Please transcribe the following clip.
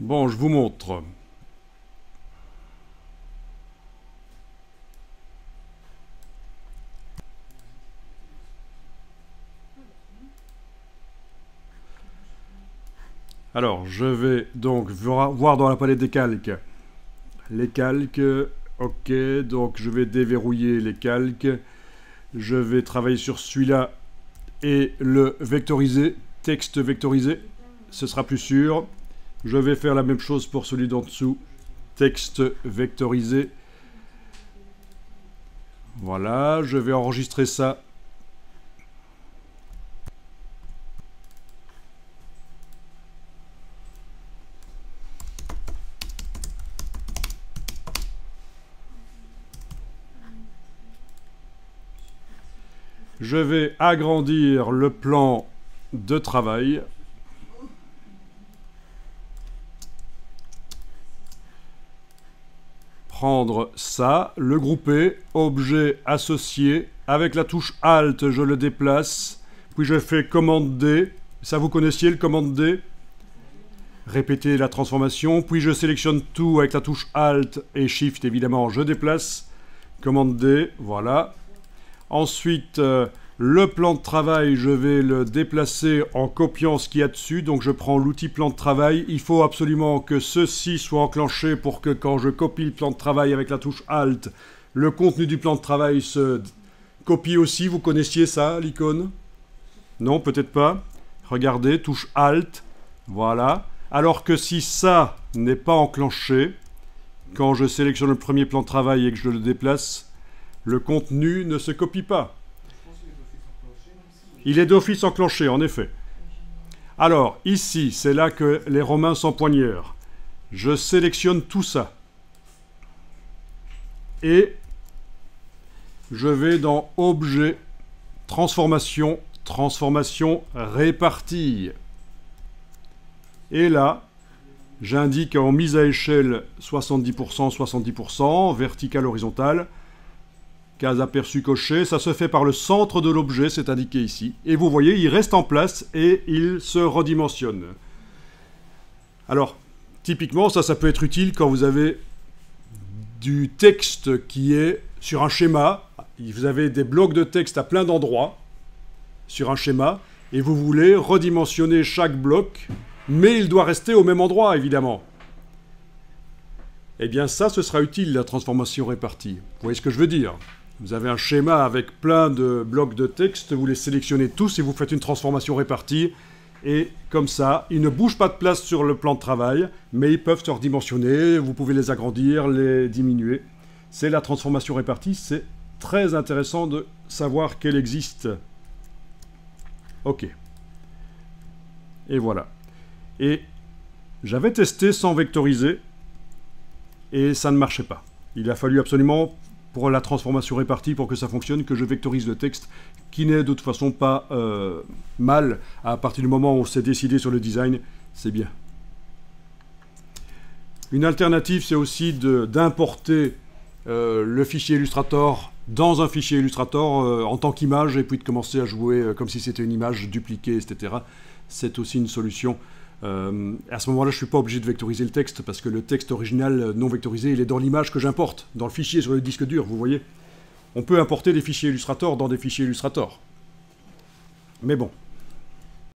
Bon, je vous montre. Alors, je vais donc voir dans la palette des calques. Les calques, ok, donc je vais déverrouiller les calques. Je vais travailler sur celui-là et le vectoriser, texte vectorisé, ce sera plus sûr. Je vais faire la même chose pour celui d'en dessous, texte vectorisé. Voilà, je vais enregistrer ça. Je vais agrandir le plan de travail. Prendre ça, le grouper, objet associé. Avec la touche Alt, je le déplace. Puis je fais commande D. Ça, vous connaissiez le commande D? Répéter la transformation. Puis je sélectionne tout avec la touche Alt et Shift, évidemment, je déplace. Commande D, voilà. Ensuite, le plan de travail, je vais le déplacer en copiant ce qu'il y a dessus. Donc je prends l'outil plan de travail. Il faut absolument que ceci soit enclenché pour que quand je copie le plan de travail avec la touche Alt, le contenu du plan de travail se copie aussi. Vous connaissiez ça, l'icône? Non, peut-être pas. Regardez, touche Alt, voilà. Alors que si ça n'est pas enclenché, quand je sélectionne le premier plan de travail et que je le déplace, le contenu ne se copie pas. Il est d'office enclenché, en effet. Alors, ici, c'est là que les Romains s'empoignèrent. Je sélectionne tout ça. Et je vais dans Objet, Transformation, Transformation répartie. Et là, j'indique en mise à échelle 70%, 70%, vertical, horizontal. Case aperçue cochée, ça se fait par le centre de l'objet, c'est indiqué ici. Et vous voyez, il reste en place et il se redimensionne. Alors, typiquement, ça peut être utile quand vous avez du texte qui est sur un schéma. Vous avez des blocs de texte à plein d'endroits sur un schéma et vous voulez redimensionner chaque bloc, mais il doit rester au même endroit, évidemment. Eh bien, ça, ce sera utile, la transformation répartie. Vous voyez ce que je veux dire ? Vous avez un schéma avec plein de blocs de texte, vous les sélectionnez tous et vous faites une transformation répartie. Et comme ça, ils ne bougent pas de place sur le plan de travail, mais ils peuvent se redimensionner, vous pouvez les agrandir, les diminuer. C'est la transformation répartie, c'est très intéressant de savoir qu'elle existe. Ok. Et voilà. Et j'avais testé sans vectoriser, et ça ne marchait pas. Il a fallu absolument, pour la transformation répartie, pour que ça fonctionne, que je vectorise le texte, qui n'est de toute façon pas mal. À partir du moment où on s'est décidé sur le design, c'est bien. Une alternative, c'est aussi d'importer le fichier Illustrator dans un fichier Illustrator en tant qu'image, et puis de commencer à jouer comme si c'était une image dupliquée, etc. C'est aussi une solution. À ce moment-là, je ne suis pas obligé de vectoriser le texte, parce que le texte original non vectorisé, il est dans l'image que j'importe, dans le fichier sur le disque dur, vous voyez. On peut importer des fichiers Illustrator dans des fichiers Illustrator. Mais bon,